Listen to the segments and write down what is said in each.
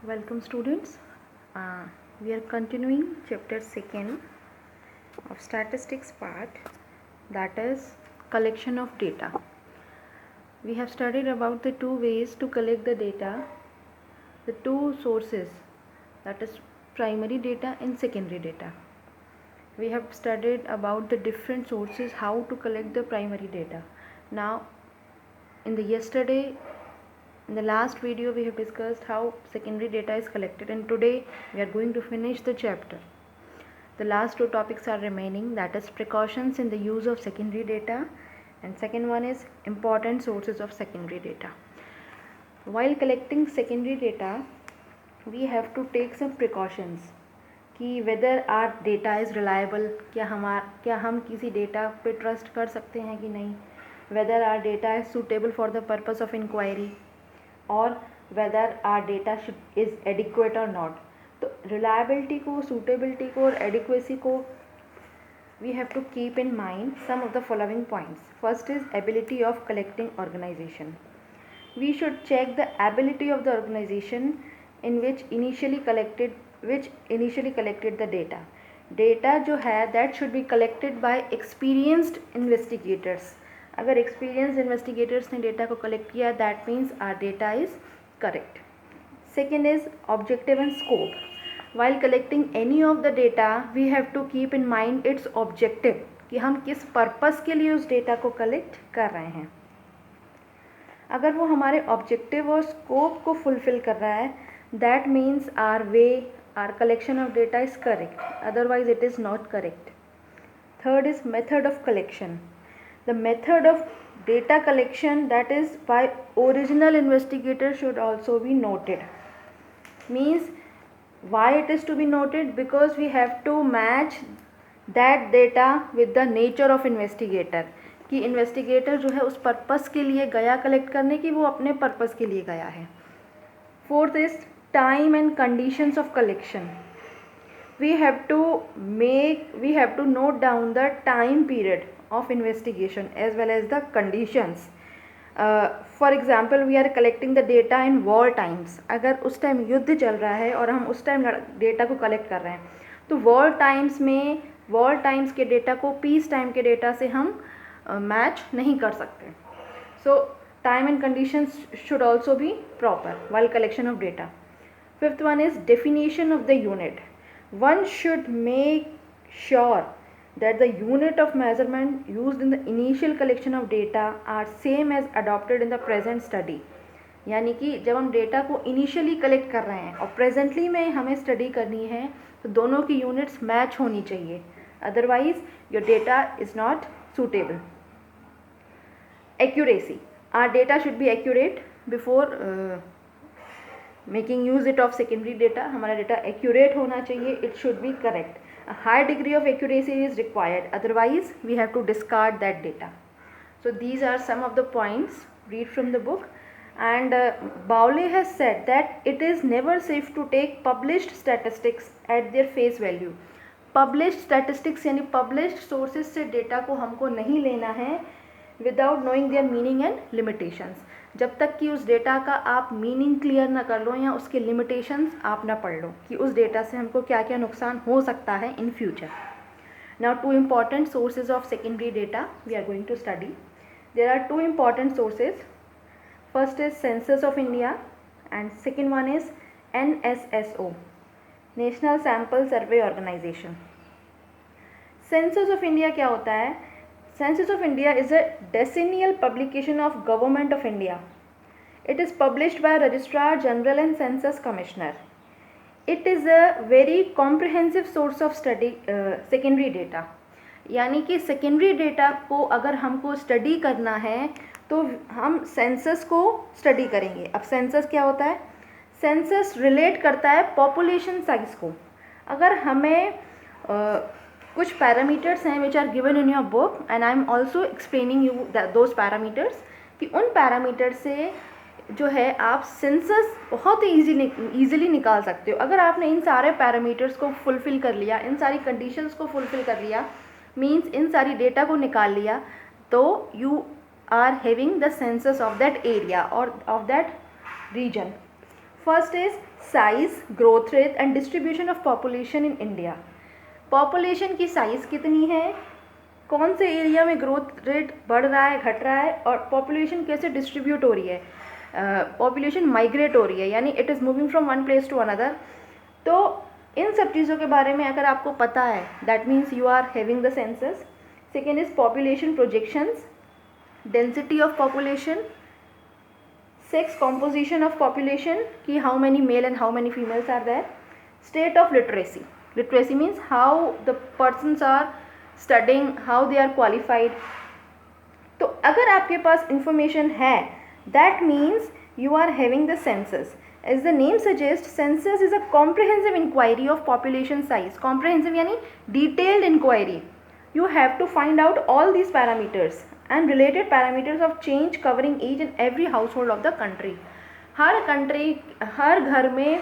Welcome students. We are continuing chapter 2 of statistics part, that is collection of data. We have studied about the two ways to collect the data, the two sources, that is primary data and secondary data. We have studied about the different sources, how to collect the primary data. Now in the last video we have discussed how secondary data is collected, and today we are going to finish the chapter. The last two topics are remaining, that is precautions in the use of secondary data, and second one is important sources of secondary data. While collecting secondary data, we have to take some precautions कि whether our data is reliable, क्या हम किसी data पे trust कर सकते हैं कि नहीं, whether our data is suitable for the purpose of inquiry, और whether our data is adequate or not. तो reliability को, suitability को और adequacy को we have to keep in mind some of the following points. First is ability of collecting organization. We should check the ability of the organization in which initially collected the data. Data जो है that should be collected by experienced investigators. अगर experienced investigators ने data को collect किया, that means our data is correct. Second is objective and scope. While collecting any of the data, we have to keep in mind its objective, कि हम किस purpose के लिए उस data को collect कर रहे हैं. अगर वो हमारे objective और scope को fulfill कर रहा है, that means our collection of data is correct, otherwise it is not correct. Third is method of collection. The method of data collection, that is by original investigator, should also be noted. Means why it is to be noted? Because we have to match that data with the nature of investigator, कि investigator जो है उस purpose के लिए गया collect करने की, वो अपने purpose के लिए गया है. Fourth is time and conditions of collection. We have to note down the time period of investigation as well as the conditions. For example, we are collecting the data in war times. अगर उस time युद्ध चल रहा है और हम उस time data को कलेक्ट कर रहे हैं, तो वॉर टाइम्स के डेटा को पीस टाइम के डेटा से हम मैच नहीं कर सकते. सो time and conditions should also be proper while collection of data. Fifth one is definition of the unit. One should make sure that the unit of measurement used in the initial collection of data are same as adopted in the present study. यानी कि जब हम data को initially collect कर रहे हैं और presently में हमें स्टडी करनी है, तो दोनों की यूनिट्स मैच होनी चाहिए, otherwise your data is not suitable. Accuracy. Our data should be accurate before making use it of secondary data. हमारा data accurate होना चाहिए, it should be correct. A high degree of accuracy is required, otherwise we have to discard that data. So these are some of the points. Read from the book. And Bowley has said that it is never safe to take published statistics at their face value. Published statistics यानी published sources से data को हमको नहीं लेना है without knowing there meaning and limitations. जब तक कि उस डेटा का आप मीनिंग क्लियर ना कर लो या उसके लिमिटेशंस आप ना पढ़ लो कि उस डेटा से हमको क्या क्या नुकसान हो सकता है in future. Now two important sources of secondary data we are going to study. There are two important sources. First is census of India and second one is NSSO, national sample survey organisation. Census of India क्या होता है? Census of India is a decennial publication of Government of India. It is published by Registrar General and Census Commissioner. It is a very comprehensive source of study secondary data. यानी कि secondary data को अगर हमको study करना है तो हम census को study करेंगे. अब census क्या होता है? Census relate करता है population size को. अगर हमें कुछ पैरामीटर्स हैं which are given in your book and I am also explaining you those parameters, कि उन पैरामीटर से जो है आप सेंसस बहुत ही ईजिली निकाल सकते हो. अगर आपने इन सारे पैरामीटर्स को फुलफ़िल कर लिया, इन सारी कंडीशंस को फुलफ़िल कर लिया, मीन्स इन सारी डेटा को निकाल लिया, तो you are having the census of that area और of that region. First is size, growth rate and distribution of population in India. Population की साइज़ कितनी है, कौन से एरिया में ग्रोथ रेट बढ़ रहा है, घट रहा है, और पॉपुलेशन कैसे डिस्ट्रीब्यूट हो रही है. पॉपुलेशन माइग्रेट हो रही है, यानी it is moving from one place to another. तो इन सब चीज़ों के बारे में अगर आपको पता है, that means you are having the census. Second is population projections, density of population, sex composition of population कि how many male and how many females are there. State of literacy, literacy means how the persons are studying, how they are qualified. तो अगर आपके पास information है, that means you are having the census. As the name suggests, census is a comprehensive inquiry of population size. Comprehensive यानी detailed inquiry. You have to find out all these parameters and related parameters of change covering each and every household of the country. Her country, हर घर में,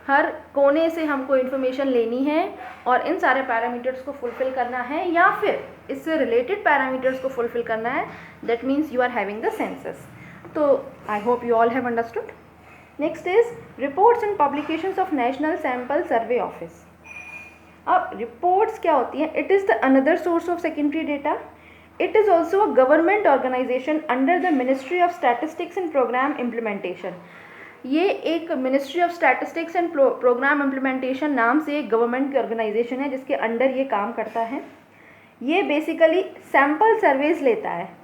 हर कोने से हमको information लेनी है और इन सारे पैरामीटर्स को फुलफिल करना है या फिर इससे रिलेटेड पैरामीटर्स को फुलफिल करना है. That means you are having the census. तो I hope you all have understood. Next is reports and publications of National sample survey Office. अब रिपोर्ट्स क्या होती हैं? It is the another source of secondary data. It is also a government organisation under the Ministry of Statistics and Programme Implementation. ये एक Ministry of Statistics and Programme Implementation नाम से एक government की ऑर्गेनाइजेशन है जिसके अंडर ये काम करता है. ये बेसिकली सैम्पल सर्वेज लेता है.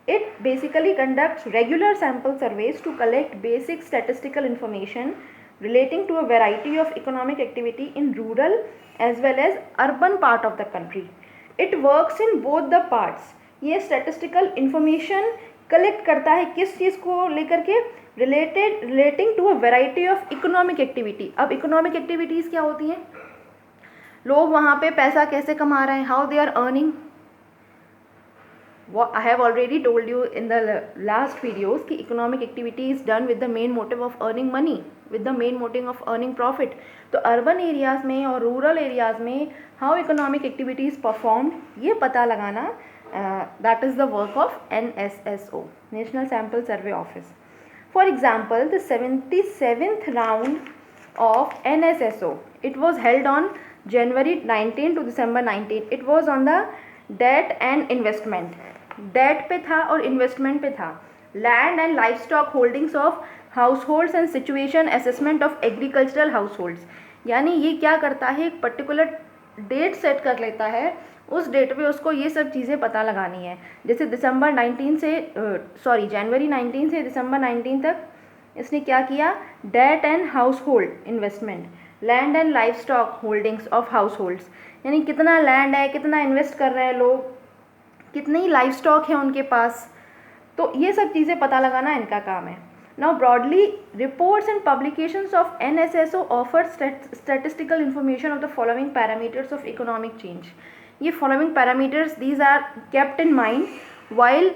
It basically conducts regular sample surveys to collect basic statistical information relating to a variety of economic activity in rural as well as urban part of the country. It works in both the parts. ये statistical information collect करता है किस चीज़ को लेकर के? relating to a variety of economic activity. अब economic activities क्या होती हैं? लोग वहाँ पे पैसा कैसे कमा रहे हैं, how they are earning. I have already told you in the last videos कि economic activity is done with the main motive of earning money, with the main motive of earning profit. तो urban areas में और rural areas में how economic activity is performed, ये पता लगाना that is the work of NSSO, National Sample Survey Office. For example, the 77th round of NSSO, it was held on January 19 to December 19. It was on the debt and investment. Debt पे था और investment पे था. Land and livestock holdings of households and situation assessment of agricultural households. यानी ये क्या करता है, एक पर्टिकुलर डेट सेट कर लेता है, उस डेट पे उसको ये सब चीज़ें पता लगानी है. जैसे दिसंबर 19 से जनवरी 19 से दिसंबर 19 तक इसने क्या किया? Debt and household investment, land and livestock holdings of households, यानी कितना लैंड है, कितना इन्वेस्ट कर रहे हैं लोग, कितनी लाइफ स्टॉक है उनके पास. तो ये सब चीज़ें पता लगाना इनका काम है. Now broadly reports and publications of NSSO offer statistical information of the following parameters of economic change. ये following parameters these are kept in mind while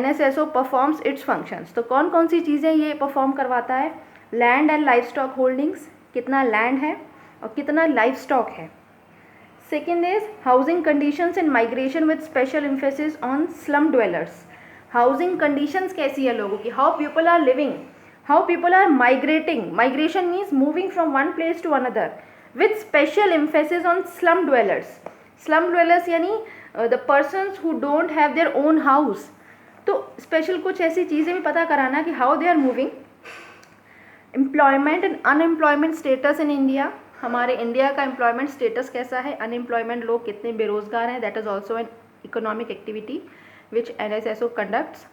NSSO performs its functions. तो कौन कौन सी चीज़ें ये परफॉर्म करवाता है? Land and livestock holdings, कितना लैंड है और कितना लाइफ स्टॉक है. Second is housing conditions and migration with special emphasis on slum dwellers. Housing conditions कैसी है लोगों की? How people are living, how people are migrating. Migration means moving from one place to another with special emphasis on slum dwellers. Slum dwellers यानी the persons who don't have their own house. तो special कुछ ऐसी चीज़ें भी पता कराना कि how they are moving. Employment and unemployment status in India. हमारे इंडिया का एम्प्लॉयमेंट स्टेटस कैसा है, अनएम्प्लॉयमेंट लोग कितने बेरोजगार हैं, that is also an economic activity which NSSO conducts.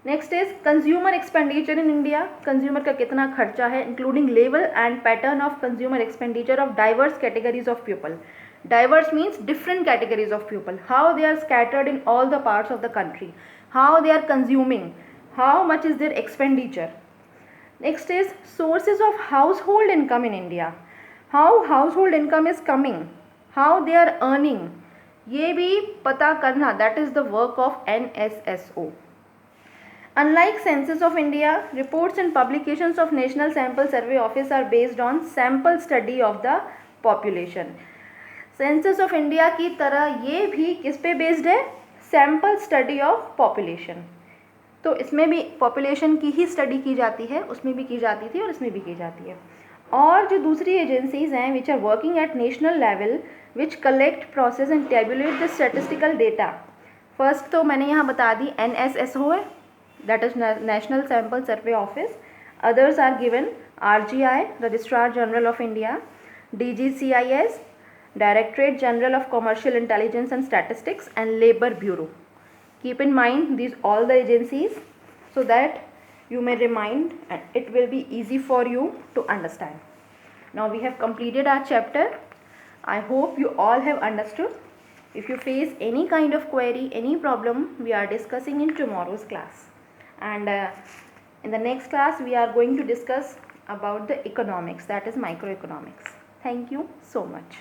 Next is consumer expenditure in India. Consumer का कितना खर्चा है, including level and pattern of consumer expenditure of diverse categories of people. Diverse means different categories of people, how they are scattered in all the parts of the country, how they are consuming, how much is there expenditure. Next is sources of house hold income in India. How household income is coming, how they are earning, ये भी पता करना, that is the work of NSSO. Unlike Census of India, reports and publications of National Sample Survey Office are based on sample study of the population. Census of India की तरह ये भी किस पे बेस्ड है? Sample study of population. तो इसमें भी पॉपुलेशन की ही स्टडी की जाती है, उसमें भी की जाती थी और इसमें भी की जाती है। और जो दूसरी एजेंसीज हैं which are working at national level which collect, process and tabulate the statistical data. First तो मैंने यहाँ बता दी NSSO है, that is national sample survey office. Others are given RGI, registrar general of India, DGCIS, Directorate General of Commercial Intelligence and Statistics, and Labor Bureau. Keep in mind these all the agencies so that you may remind and it will be easy for you to understand. Now we have completed our chapter. I hope you all have understood. If you face any kind of query, any problem, we are discussing in tomorrow's class. And in the next class, we are going to discuss about the economics, that is microeconomics. Thank you so much.